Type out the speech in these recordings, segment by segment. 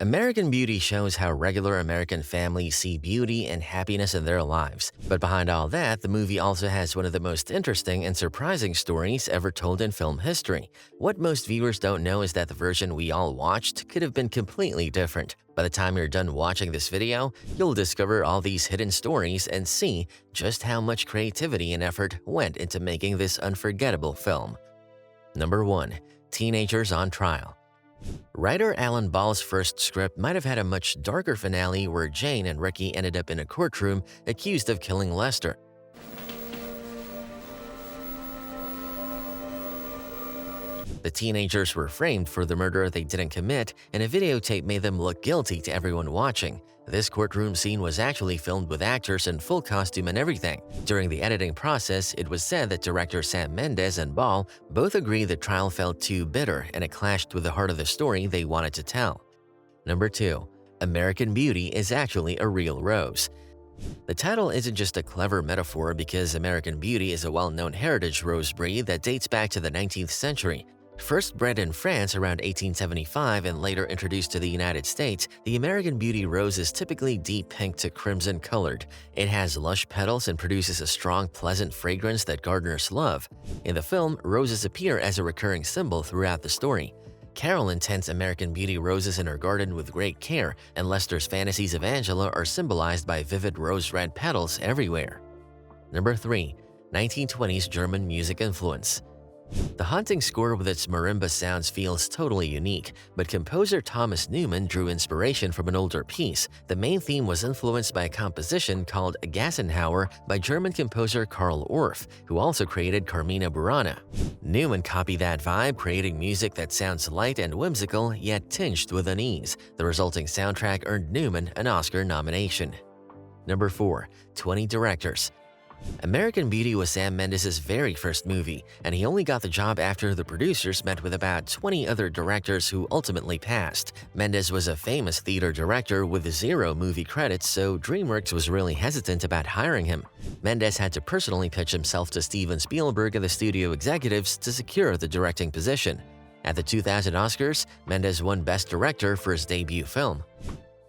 American Beauty shows how regular American families see beauty and happiness in their lives. But behind all that, the movie also has one of the most interesting and surprising stories ever told in film history. What most viewers don't know is that the version we all watched could have been completely different. By the time you're done watching this video, you'll discover all these hidden stories and see just how much creativity and effort went into making this unforgettable film. Number 1. Teenagers on Trial. Writer Alan Ball's first script might have had a much darker finale where Jane and Ricky ended up in a courtroom accused of killing Lester. The teenagers were framed for the murder they didn't commit, and a videotape made them look guilty to everyone watching. This courtroom scene was actually filmed with actors in full costume and everything. During the editing process, it was said that director Sam Mendes and Ball both agreed the trial felt too bitter and it clashed with the heart of the story they wanted to tell. Number 2. American Beauty is actually a real rose. The title isn't just a clever metaphor because American Beauty is a well-known heritage rose breed that dates back to the 19th century. First bred in France around 1875 and later introduced to the United States, the American Beauty rose is typically deep pink to crimson colored. It has lush petals and produces a strong, pleasant fragrance that gardeners love. In the film, roses appear as a recurring symbol throughout the story. Carolyn tends American Beauty roses in her garden with great care, and Lester's fantasies of Angela are symbolized by vivid rose-red petals everywhere. Number 3. 1920s German music influence. The haunting score with its marimba sounds feels totally unique, but composer Thomas Newman drew inspiration from an older piece. The main theme was influenced by a composition called Gassenhauer by German composer Karl Orff, who also created Carmina Burana. Newman copied that vibe, creating music that sounds light and whimsical, yet tinged with unease. The resulting soundtrack earned Newman an Oscar nomination. Number 4. 20 directors. American Beauty was Sam Mendes' very first movie, and he only got the job after the producers met with about 20 other directors who ultimately passed. Mendes was a famous theater director with 0 movie credits, so DreamWorks was really hesitant about hiring him. Mendes had to personally pitch himself to Steven Spielberg and the studio executives to secure the directing position. At the 2000 Oscars, Mendes won Best Director for his debut film.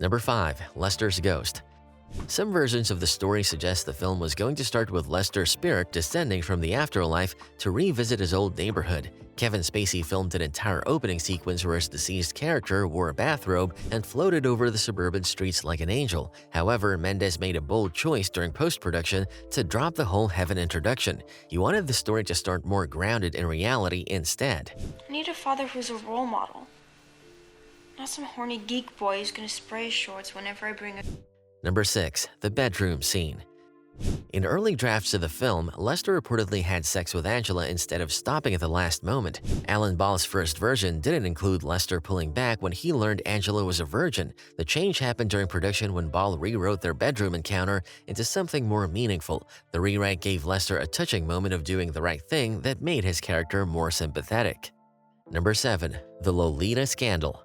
Number 5. Lester's Ghost. Some versions of the story suggest the film was going to start with Lester's spirit descending from the afterlife to revisit his old neighborhood. Kevin Spacey filmed an entire opening sequence where his deceased character wore a bathrobe and floated over the suburban streets like an angel. However, Mendes made a bold choice during post-production to drop the whole heaven introduction. He wanted the story to start more grounded in reality instead. I need a father who's a role model. Not some horny geek boy who's gonna spray his shorts whenever I bring a... Number 6. The bedroom scene. In early drafts of the film, Lester reportedly had sex with Angela instead of stopping at the last moment. Alan Ball's first version didn't include Lester pulling back when he learned Angela was a virgin. The change happened during production when Ball rewrote their bedroom encounter into something more meaningful. The rewrite gave Lester a touching moment of doing the right thing that made his character more sympathetic. Number 7. The Lolita Scandal.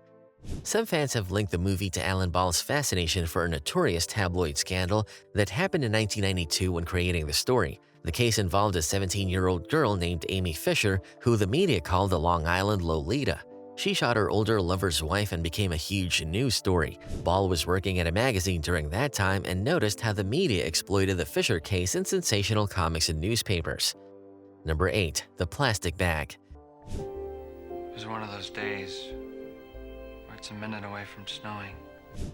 Some fans have linked the movie to Alan Ball's fascination for a notorious tabloid scandal that happened in 1992 when creating the story. The case involved a 17-year-old girl named Amy Fisher, who the media called the Long Island Lolita. She shot her older lover's wife and became a huge news story. Ball was working at a magazine during that time and noticed how the media exploited the Fisher case in sensational comics and newspapers. Number 8. The Plastic Bag. It was one of those days. It's a minute away from snowing.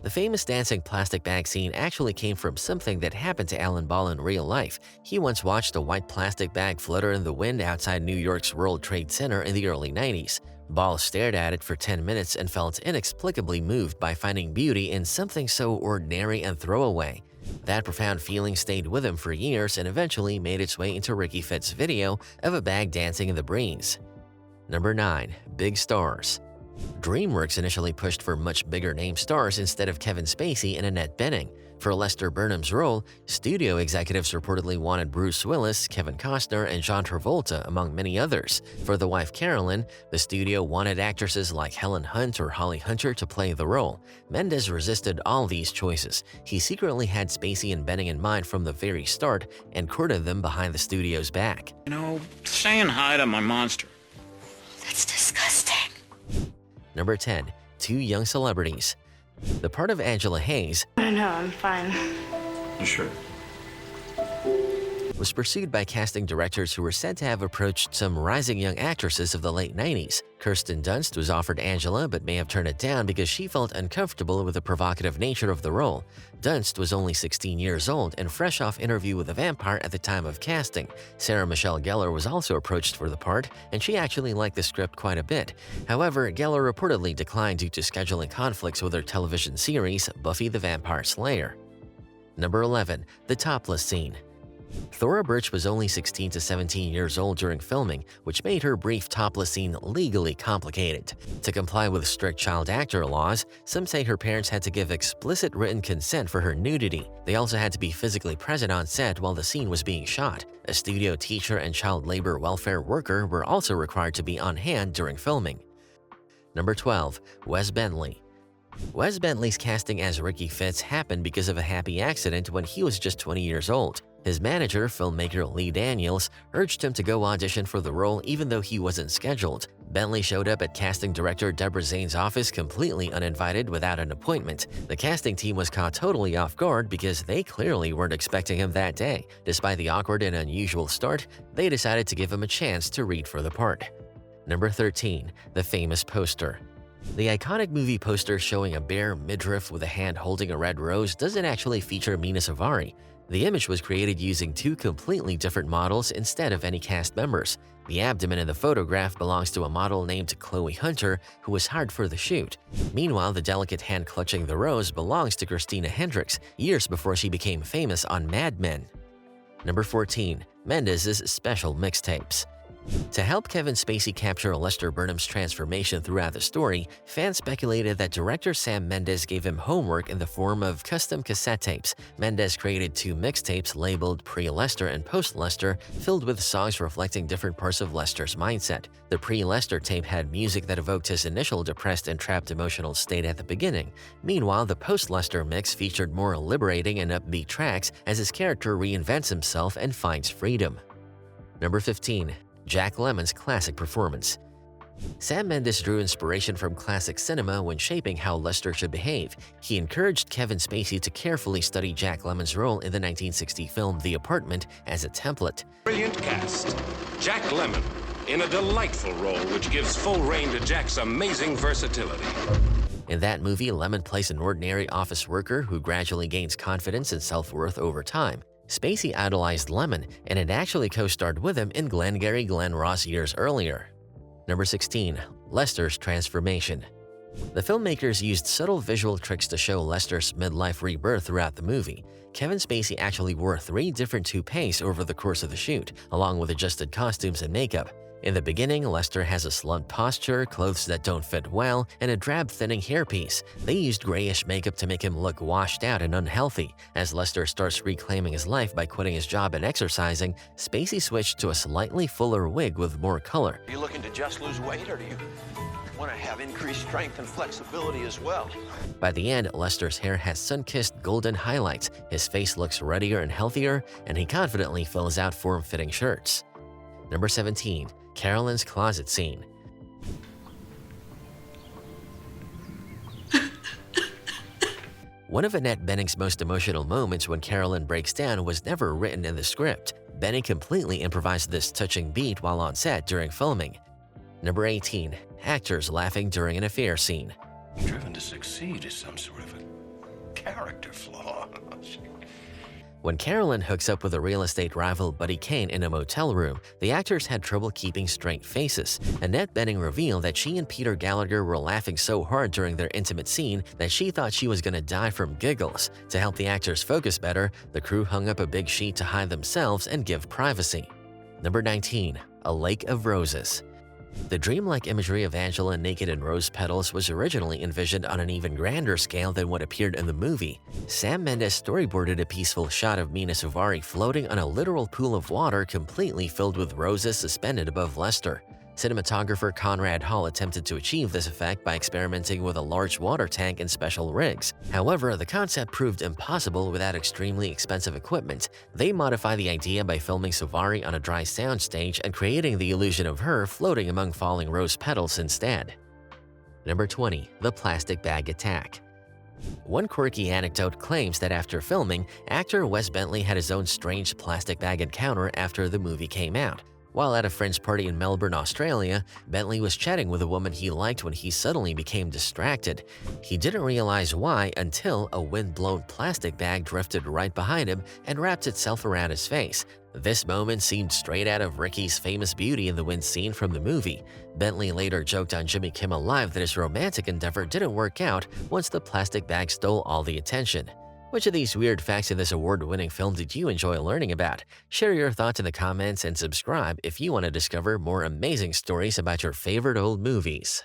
The famous dancing plastic bag scene actually came from something that happened to Alan Ball in real life. He once watched a white plastic bag flutter in the wind outside New York's World Trade Center in the early 90s. Ball stared at it for 10 minutes and felt inexplicably moved by finding beauty in something so ordinary and throwaway. That profound feeling stayed with him for years and eventually made its way into Ricky Fitts' video of a bag dancing in the breeze. Number 9. Big Stars. DreamWorks initially pushed for much bigger name stars instead of Kevin Spacey and Annette Bening. For Lester Burnham's role, studio executives reportedly wanted Bruce Willis, Kevin Costner, and John Travolta, among many others. For the wife Carolyn, the studio wanted actresses like Helen Hunt or Holly Hunter to play the role. Mendes resisted all these choices. He secretly had Spacey and Bening in mind from the very start and courted them behind the studio's back. You know, saying hi to my monster. That's disgusting. Number 10. Two young celebrities. The part of Angela Hayes No, I'm fine. You sure? was pursued by casting directors who were said to have approached some rising young actresses of the late 90s. Kirsten Dunst was offered Angela but may have turned it down because she felt uncomfortable with the provocative nature of the role. Dunst was only 16 years old and fresh off Interview with a Vampire at the time of casting. Sarah Michelle Gellar was also approached for the part, and she actually liked the script quite a bit. However, Gellar reportedly declined due to scheduling conflicts with her television series, Buffy the Vampire Slayer. Number 11. The Topless Scene. Thora Birch was only 16 to 17 years old during filming, which made her brief topless scene legally complicated. To comply with strict child actor laws, some say her parents had to give explicit written consent for her nudity. They also had to be physically present on set while the scene was being shot. A studio teacher and child labor welfare worker were also required to be on hand during filming. Number 12. Wes Bentley. Wes Bentley's casting as Ricky Fitz happened because of a happy accident when he was just 20 years old. His manager, filmmaker Lee Daniels, urged him to go audition for the role even though he wasn't scheduled. Bentley showed up at casting director Deborah Zane's office completely uninvited without an appointment. The casting team was caught totally off guard because they clearly weren't expecting him that day. Despite the awkward and unusual start, they decided to give him a chance to read for the part. Number 13. The Famous Poster. The iconic movie poster showing a bare midriff with a hand holding a red rose doesn't actually feature Mina Suvari. The image was created using two completely different models instead of any cast members. The abdomen in the photograph belongs to a model named Chloe Hunter, who was hired for the shoot. Meanwhile, the delicate hand clutching the rose belongs to Christina Hendricks, years before she became famous on Mad Men. Number 14. Mendes's Special Mixtapes. To help Kevin Spacey capture Lester Burnham's transformation throughout the story, fans speculated that director Sam Mendes gave him homework in the form of custom cassette tapes. Mendes created two mixtapes labeled Pre-Lester and Post-Lester, filled with songs reflecting different parts of Lester's mindset. The Pre-Lester tape had music that evoked his initial depressed and trapped emotional state at the beginning. Meanwhile, the Post-Lester mix featured more liberating and upbeat tracks as his character reinvents himself and finds freedom. Number 15. Jack Lemmon's classic performance. Sam Mendes drew inspiration from classic cinema when shaping how Lester should behave. He encouraged Kevin Spacey to carefully study Jack Lemmon's role in the 1960 film The Apartment as a template. Brilliant cast. Jack Lemmon in a delightful role which gives full rein to Jack's amazing versatility. In that movie, Lemmon plays an ordinary office worker who gradually gains confidence and self-worth over time. Spacey idolized Lemmon and had actually co-starred with him in Glengarry Glen Ross years earlier. Number 16. Lester's Transformation. The filmmakers used subtle visual tricks to show Lester's midlife rebirth throughout the movie. Kevin Spacey actually wore 3 different toupees over the course of the shoot, along with adjusted costumes and makeup. In the beginning, Lester has a slumped posture, clothes that don't fit well, and a drab thinning hairpiece. They used grayish makeup to make him look washed out and unhealthy. As Lester starts reclaiming his life by quitting his job and exercising, Spacey switched to a slightly fuller wig with more color. Are you looking to just lose weight, or do you want to have increased strength and flexibility as well? By the end, Lester's hair has sun-kissed golden highlights, his face looks ruddier and healthier, and he confidently fills out form-fitting shirts. Number 17. Carolyn's Closet Scene. One of Annette Bening's most emotional moments when Carolyn breaks down was never written in the script. Benning completely improvised this touching beat while on set during filming. Number 18. Actors laughing during an affair scene. Driven to succeed is some sort of a character flaw. When Carolyn hooks up with a real estate rival Buddy Kane in a motel room, the actors had trouble keeping straight faces. Annette Bening revealed that she and Peter Gallagher were laughing so hard during their intimate scene that she thought she was gonna die from giggles. To help the actors focus better, the crew hung up a big sheet to hide themselves and give privacy. Number 19. A Lake of Roses. The dreamlike imagery of Angela naked in rose petals was originally envisioned on an even grander scale than what appeared in the movie. Sam Mendes storyboarded a peaceful shot of Mina Suvari floating on a literal pool of water completely filled with roses suspended above Lester. Cinematographer Conrad Hall attempted to achieve this effect by experimenting with a large water tank and special rigs. However, the concept proved impossible without extremely expensive equipment. They modified the idea by filming Suvari on a dry soundstage and creating the illusion of her floating among falling rose petals instead. Number 20. The Plastic Bag Attack. One quirky anecdote claims that after filming, actor Wes Bentley had his own strange plastic bag encounter after the movie came out. While at a friend's party in Melbourne, Australia, Bentley was chatting with a woman he liked when he suddenly became distracted. He didn't realize why until a wind-blown plastic bag drifted right behind him and wrapped itself around his face. This moment seemed straight out of Ricky's famous Beauty in the Wind scene from the movie. Bentley later joked on Jimmy Kimmel Live that his romantic endeavor didn't work out once the plastic bag stole all the attention. Which of these weird facts in this award-winning film did you enjoy learning about? Share your thoughts in the comments and subscribe if you want to discover more amazing stories about your favorite old movies.